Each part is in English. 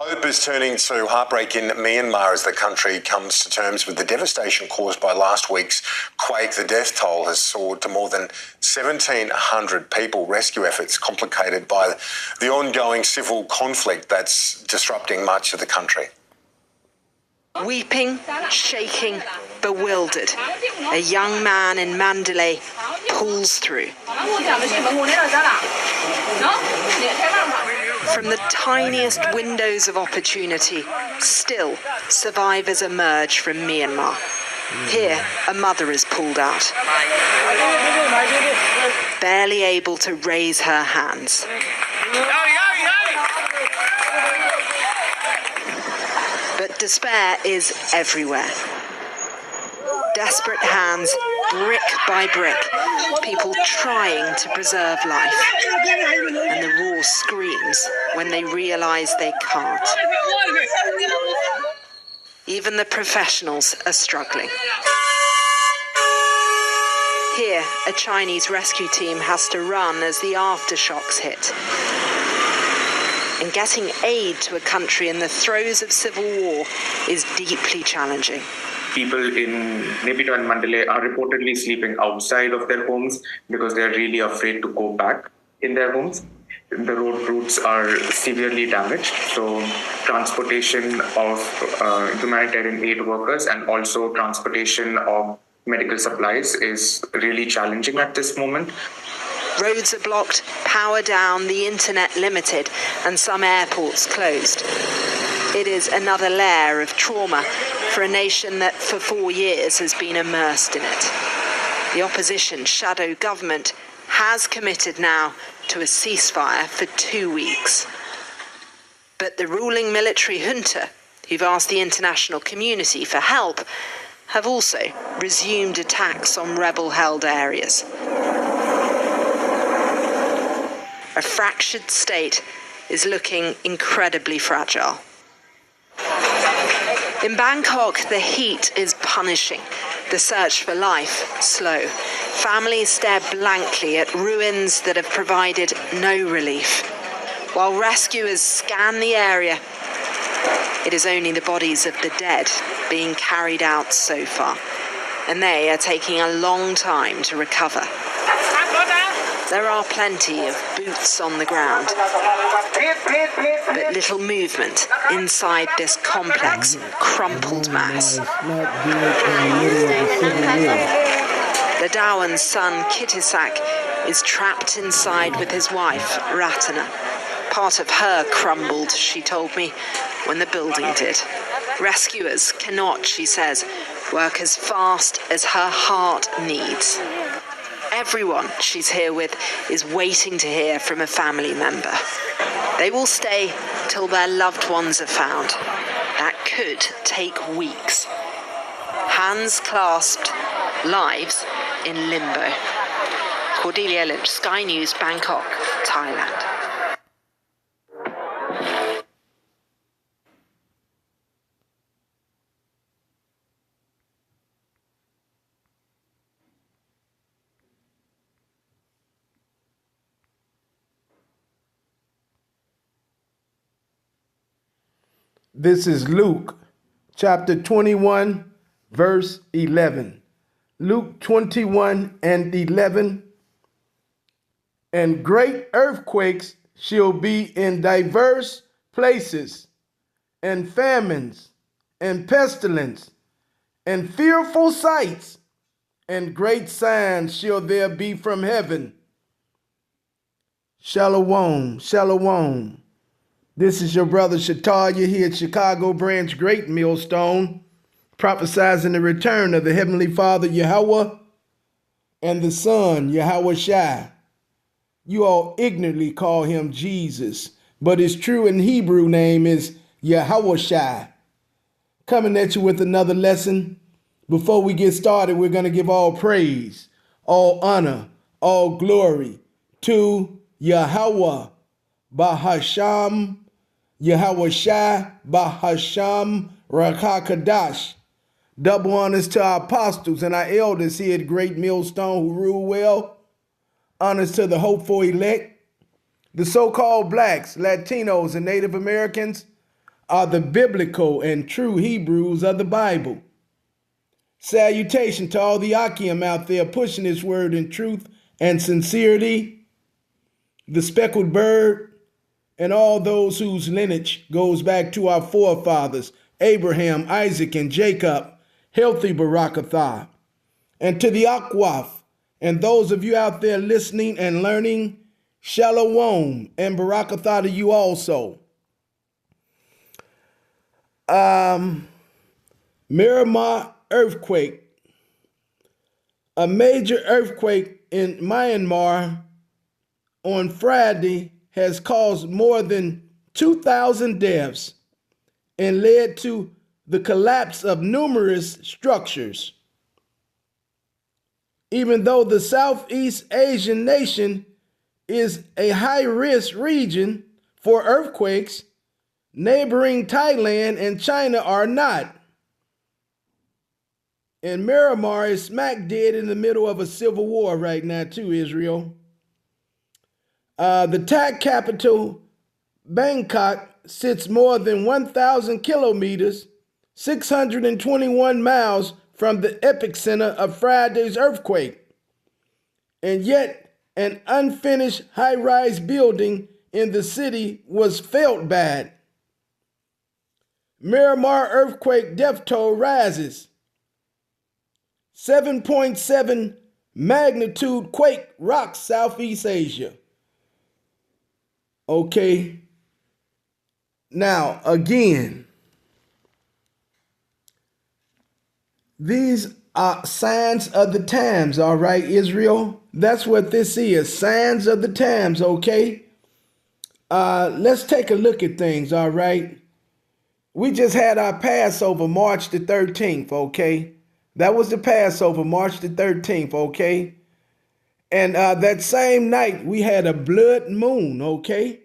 Hope is turning to heartbreak in Myanmar as the country comes to terms with the devastation caused by last week's quake. The death toll has soared to more than 1,700 people. Rescue efforts complicated by the ongoing civil conflict that's disrupting much of the country. Weeping, shaking, bewildered, a young man in Mandalay pulls through. From the tiniest windows of opportunity, still survivors emerge from Myanmar. Here, a mother is pulled out, barely able to raise her hands. But despair is everywhere. Desperate hands, brick by brick, people trying to preserve life. And the raw screams when they realise they can't. Even the professionals are struggling. Here, a Chinese rescue team has to run as the aftershocks hit. And getting aid to a country in the throes of civil war is deeply challenging. People in Naypyidaw and Mandalay are reportedly sleeping outside of their homes because they're really afraid to go back in their homes. The road routes are severely damaged, so transportation of humanitarian aid workers and also transportation of medical supplies is really challenging at this moment. Roads are blocked, power down, the internet limited, and some airports closed. It is another layer of trauma for a nation that for 4 years has been immersed in it. The opposition shadow government has committed now to a ceasefire for 2 weeks. But the ruling military junta, who've asked the international community for help, have also resumed attacks on rebel-held areas. A fractured state is looking incredibly fragile. In Bangkok, the heat is punishing, the search for life slow. Families stare blankly at ruins that have provided no relief. While rescuers scan the area, it is only the bodies of the dead being carried out so far, and they are taking a long time to recover. There are plenty of boots on the ground, but little movement inside this complex, crumpled mass. Ladawan's son, Kitisak, is trapped inside with his wife, Ratana. Part of her crumbled, she told me, when the building did. Rescuers cannot, she says, work as fast as her heart needs. Everyone she's here with is waiting to hear from a family member. They will stay till their loved ones are found. That could take weeks. Hands clasped, lives in limbo. Cordelia Lynch, Sky News, Bangkok, Thailand. This is Luke chapter 21, verse 11. Luke 21 and 11. And great earthquakes shall be in diverse places, and famines, and pestilence, and fearful sights, and great signs shall there be from heaven. Shalom, shalom. This is your brother Shataya here at Chicago Branch Great Millstone, prophesizing the return of the Heavenly Father Yahweh and the Son Yahweh Shai. You all ignorantly call him Jesus, but his true and Hebrew name is Yahweh Shai. Coming at you with another lesson. Before we get started, we're going to give all praise, all honor, all glory to Yahweh Bahasham Yahweh Shai Bahasham Rakakadash. Double honors to our apostles and our elders here at Great Millstone who rule well. Honors to the hopeful elect, the so-called blacks, Latinos, and Native Americans. are the biblical and true Hebrews of the Bible. Salutation to all the Akim out there pushing this word in truth and sincerity, the speckled bird, and all those whose lineage goes back to our forefathers, Abraham, Isaac, and Jacob, healthy Barakatah. And to the Akwaf, and those of you out there listening and learning, Shalom and Barakatah to you also. Miramar earthquake. A major earthquake in Myanmar on Friday has caused more than 2,000 deaths and led to the collapse of numerous structures. Even though the Southeast Asian nation is a high-risk region for earthquakes, neighboring Thailand and China are not. And Miramar is smack dead in the middle of a civil war right now too, Israel. The Thai capital, Bangkok, sits more than 1,000 kilometers, 621 miles from the epicenter of Friday's earthquake. And yet, an unfinished high-rise building in the city was felt bad. Miramar earthquake death toll rises. 7.7 magnitude quake rocks Southeast Asia. Okay. Now, again, these are signs of the times, all right, Israel? That's what this is, signs of the times, okay? Let's take a look at things, all right? We just had our Passover March the 13th, okay? That was the Passover, March the 13th, okay? And that same night, we had a blood moon, okay?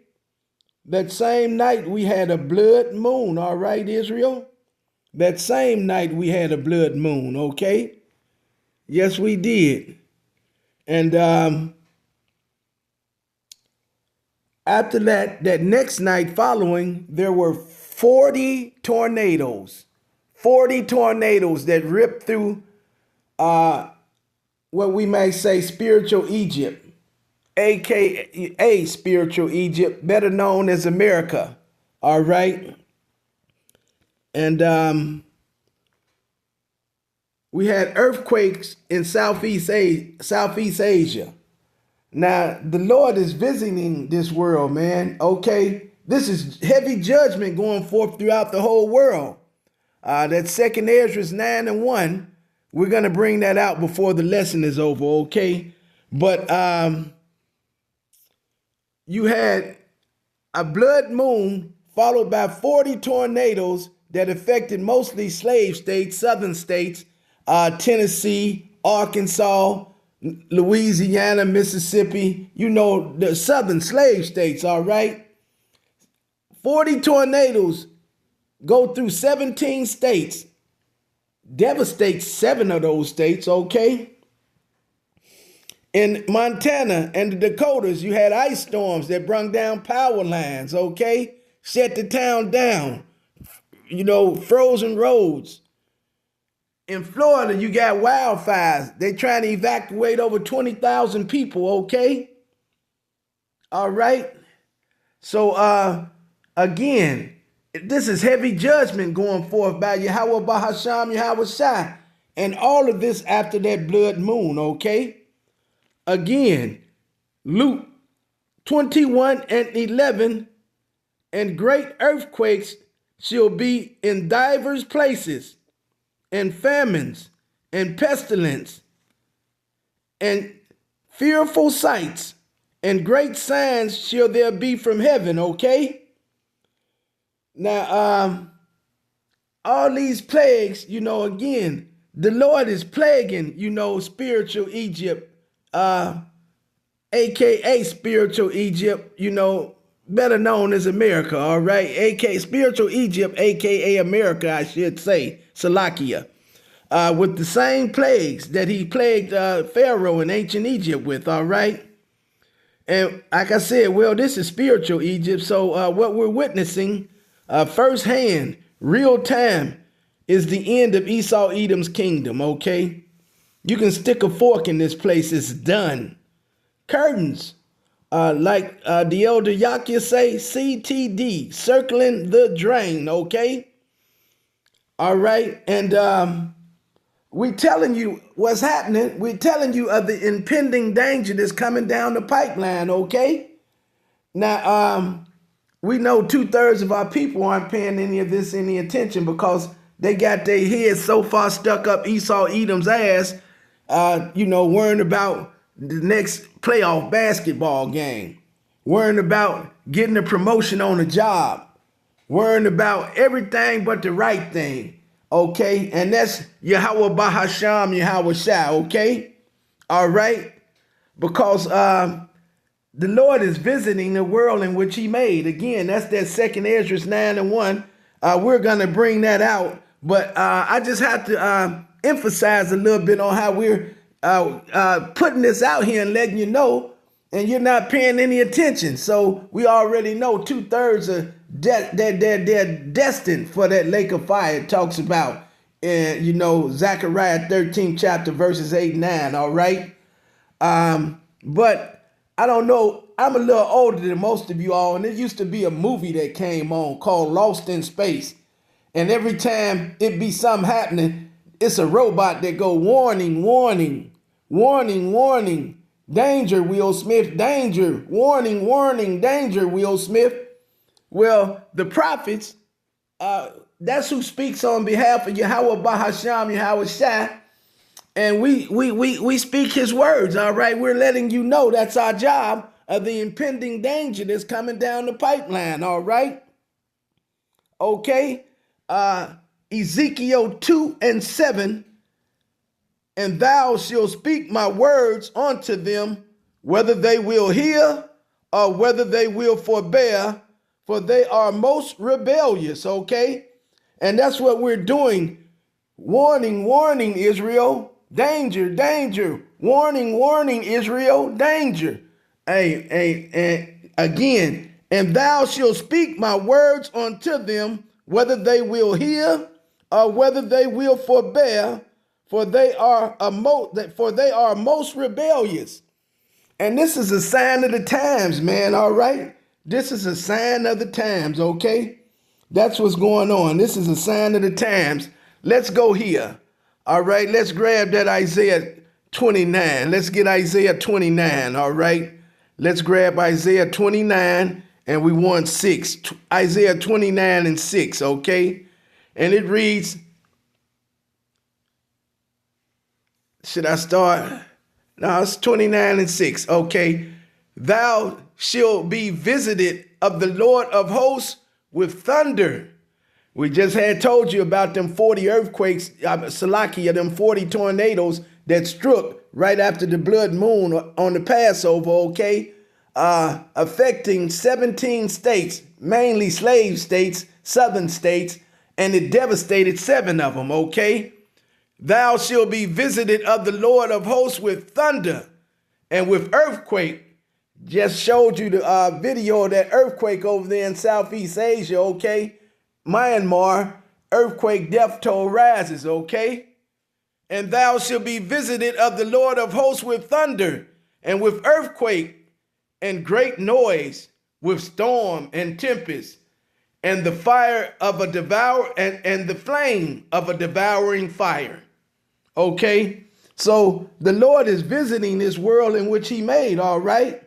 That same night, we had a blood moon, all right, Israel? That same night, we had a blood moon, okay? Yes, we did. And after that next night following, there were 40 tornadoes. 40 tornadoes that ripped through what we may say spiritual Egypt, aka spiritual Egypt, better known as America. All right. And we had earthquakes in Southeast Asia. Now, the Lord is visiting this world, man. Okay. This is heavy judgment going forth throughout the whole world. That 2nd Esdras 9:1, we're going to bring that out before the lesson is over, okay? But you had a blood moon followed by 40 tornadoes that affected mostly slave states, southern states, Tennessee, Arkansas, Louisiana, Mississippi, you know, the southern slave states, all right? 40 tornadoes go through 17 states, devastate 7 of those states, okay? In Montana and the Dakotas, you had ice storms that brung down power lines, okay? Shut the town down, you know, frozen roads. In Florida, you got wildfires. They're trying to evacuate over 20,000 people, okay? All right? So, again, this is heavy judgment going forth by Yahweh Bahasham, Yahweh Shai. And all of this after that blood moon, okay? Again, Luke 21:11, and great earthquakes shall be in divers places, and famines, and pestilence, and fearful sights, and great signs shall there be from heaven, okay? Now, all these plagues, you know, again, the Lord is plaguing, you know, spiritual Egypt, aka spiritual Egypt, you know, better known as America, all right? aka spiritual Egypt, aka America, I should say, Salakia, with the same plagues that he plagued Pharaoh in ancient Egypt with, all right? And like I said, well, this is spiritual Egypt, so what we're witnessing firsthand, real time, is the end of Esau Edom's kingdom, okay? You can stick a fork in this place, it's done. Curtains, like the elder Yakia say, CTD, circling the drain, okay? All right, and we telling you what's happening. We're telling you of the impending danger that's coming down the pipeline, okay? Now, we know 2/3 of our people aren't paying any of this any attention because they got their heads so far stuck up Esau Edom's ass, worrying about the next playoff basketball game, worrying about getting a promotion on a job, worrying about everything but the right thing, okay? And that's Yahweh Bahasham, Yahweh Shah, okay? All right? Because the Lord is visiting the world in which he made. Again, that's that 2nd Ezra 9:1. We're going to bring that out. But I just have to emphasize a little bit on how we're putting this out here and letting you know, and you're not paying any attention. So we already know 2/3 are they're destined for that lake of fire. It talks about, Zechariah 13th chapter verses 8 and 9. All right. But I don't know. I'm a little older than most of you all, and there used to be a movie that came on called Lost in Space. And every time it be something happening, it's a robot that go, warning, warning, warning, warning, danger, Will Smith, danger, warning, warning, danger, Will Smith. Well, the prophets, that's who speaks on behalf of Yahweh Bahasham, Yahweh Shah. And we speak his words, all right? We're letting you know that's our job of the impending danger that's coming down the pipeline, all right? Okay? Ezekiel 2:7, and thou shalt speak my words unto them, whether they will hear or whether they will forbear, for they are most rebellious, okay? And that's what we're doing. Warning, warning, Israel. Danger, danger. Warning, warning, Israel. Danger. Again, and thou shalt speak my words unto them, whether they will hear or whether they will forbear, for they are most rebellious. And this is a sign of the times, man, all right? This is a sign of the times, okay? That's what's going on. This is a sign of the times. Let's go here. All right, let's grab that Isaiah 29. Let's get Isaiah 29, all right? Let's grab Isaiah 29, and we want 6. Isaiah 29 and 6, okay? And it reads, should I start? No, it's 29 and 6, okay? Thou shalt be visited of the Lord of hosts with thunder. We just had told you about them 40 earthquakes, Salakia, them 40 tornadoes that struck right after the blood moon on the Passover, okay? Affecting 17 states, mainly slave states, southern states, and it devastated 7 of them, okay? Thou shalt be visited of the Lord of hosts with thunder and with earthquake. Just showed you the video of that earthquake over there in Southeast Asia, okay? Myanmar, earthquake death toll rises, okay? And thou shalt be visited of the Lord of hosts with thunder and with earthquake and great noise, with storm and tempest, and the fire of a and the flame of a devouring fire. Okay? So the Lord is visiting this world in which he made, all right?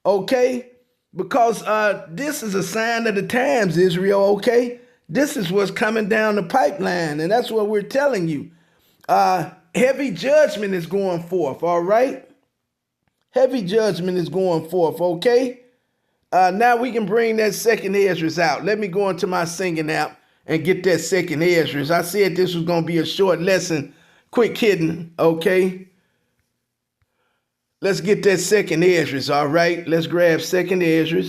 Okay? Because this is a sign of the times, Israel, okay? This is what's coming down the pipeline, and that's what we're telling you. Heavy judgment is going forth, all right? Heavy judgment is going forth, okay? Now we can bring that 2nd Ezra out. Let me go into my singing app and get that 2nd Ezra. I said this was going to be a short lesson. Quick hitting, okay? Let's get that 2nd Ezra, all right? Let's grab 2nd Ezra.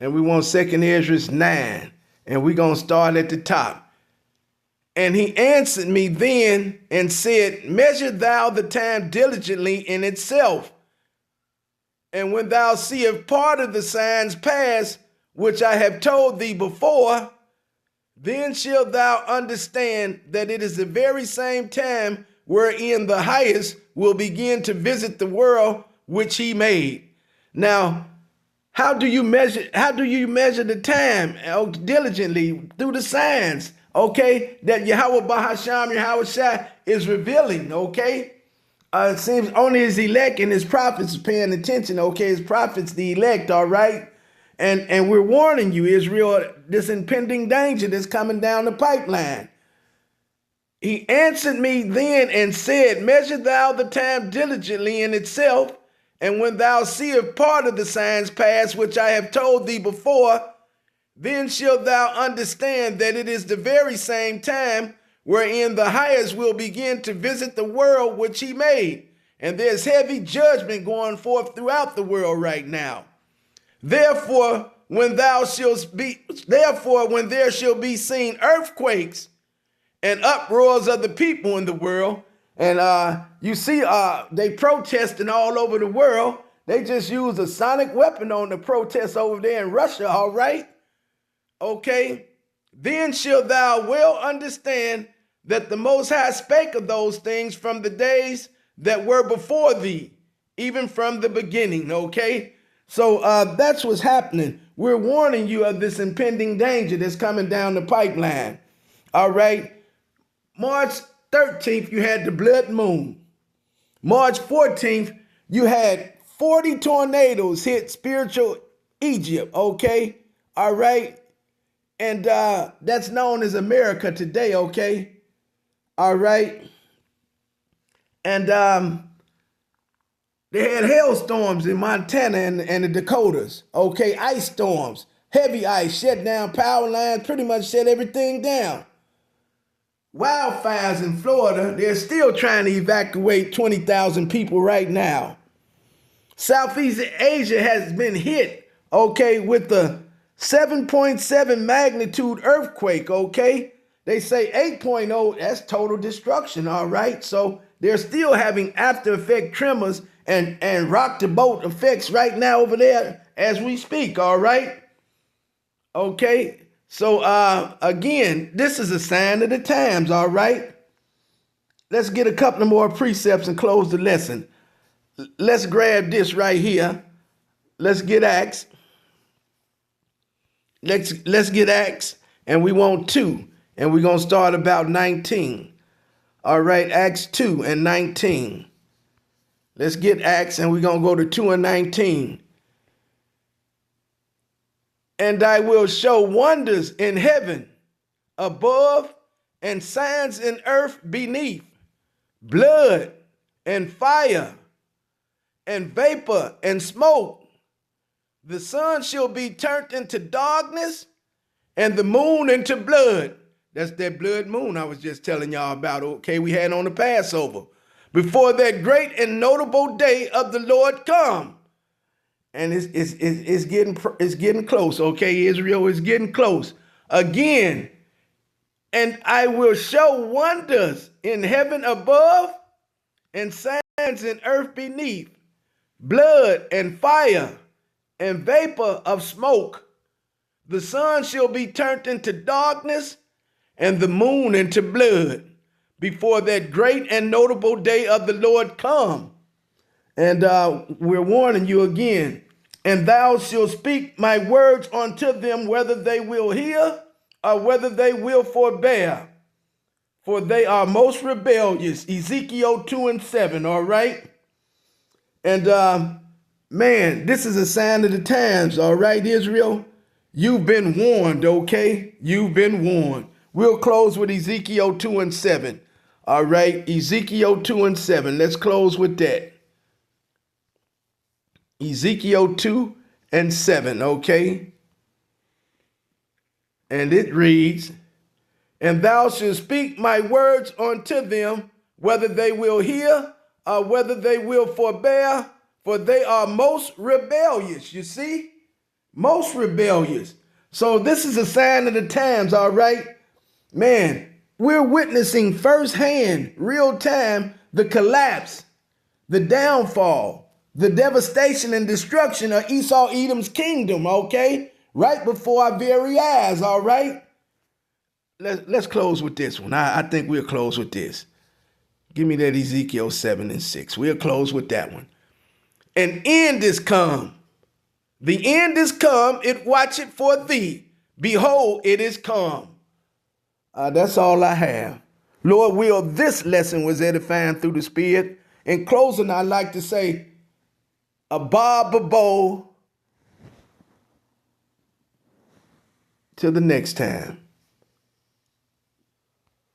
And we want 2nd Ezra 9. And we're going to start at the top. And he answered me then and said, measure thou the time diligently in itself, And when thou seest part of the signs past, which I have told thee before, then shalt thou understand that it is the very same time wherein the highest will begin to visit the world which he made. Now, how do you measure the time? Diligently through the signs, okay, that Yahweh Bahasham, Yahweh Shai is revealing, okay? It seems only his elect and his prophets are paying attention, okay? His prophets, the elect, all right? And we're warning you, Israel, this impending danger that's coming down the pipeline. He answered me then and said, measure thou the time diligently in itself, and when thou seest part of the signs past, which I have told thee before, then shalt thou understand that it is the very same time wherein the highest will begin to visit the world which he made. And there's heavy judgment going forth throughout the world right now. Therefore, when there shall be seen earthquakes and uproars of the people in the world, and you see they protesting all over the world. They just used a sonic weapon on the protests over there in Russia, all right? Okay, then shalt thou well understand that the Most High spake of those things from the days that were before thee, even from the beginning, okay? So that's what's happening. We're warning you of this impending danger that's coming down the pipeline, all right? March 13th, you had the blood moon. March 14th, you had 40 tornadoes hit spiritual Egypt, okay? All right? And that's known as America today, okay? All right? And they had hailstorms in Montana and the Dakotas, okay? Ice storms, heavy ice, shut down power lines, pretty much shut everything down. Wildfires in Florida, they're still trying to evacuate 20,000 people right now. Southeast Asia has been hit, okay, with the 7.7 magnitude earthquake, okay? They say 8.0, that's total destruction, all right? So they're still having after effect tremors and rock the boat effects right now over there as we speak, all right? Okay? So, again, this is a sign of the times, all right? Let's get a couple of more precepts and close the lesson. Let's grab this right here. Let's get Acts. Let's get Acts, and we want 2, and we're going to start about 19. All right, Acts 2 and 19. Let's get Acts, and we're going to go to 2 and 19. And I will show wonders in heaven above and signs in earth beneath, blood and fire and vapor and smoke. The sun shall be turned into darkness and the moon into blood. That's that blood moon I was just telling y'all about, okay, we had on the Passover. Before that great and notable day of the Lord come. And it's getting close, okay? Israel is getting close. Again, and I will show wonders in heaven above and signs in earth beneath, blood and fire and vapor of smoke. The sun shall be turned into darkness and the moon into blood before that great and notable day of the Lord come. And we're warning you again. And thou shalt speak my words unto them, whether they will hear or whether they will forbear. For they are most rebellious. Ezekiel 2 and 7, all right? And man, this is a sign of the times, all right, Israel? You've been warned, okay? You've been warned. We'll close with Ezekiel 2 and 7. All right, Ezekiel 2 and 7. Let's close with that. Ezekiel 2 and 7, okay? And it reads, and thou shalt speak my words unto them, whether they will hear or whether they will forbear, for they are most rebellious, you see? Most rebellious. So this is a sign of the times, all right? Man, we're witnessing firsthand, real time, the collapse, the downfall the devastation and destruction of Esau Edom's kingdom, okay? Right before our very eyes, all right? Let's close with this one. I think we'll close with this. Give me that Ezekiel 7:6. We'll close with that one. An end is come. The end is come. It watcheth for thee. Behold, it is come. That's all I have. Lord, will this lesson was edifying through the Spirit. In closing, I'd like to say, a Bob Babo. Till the next time.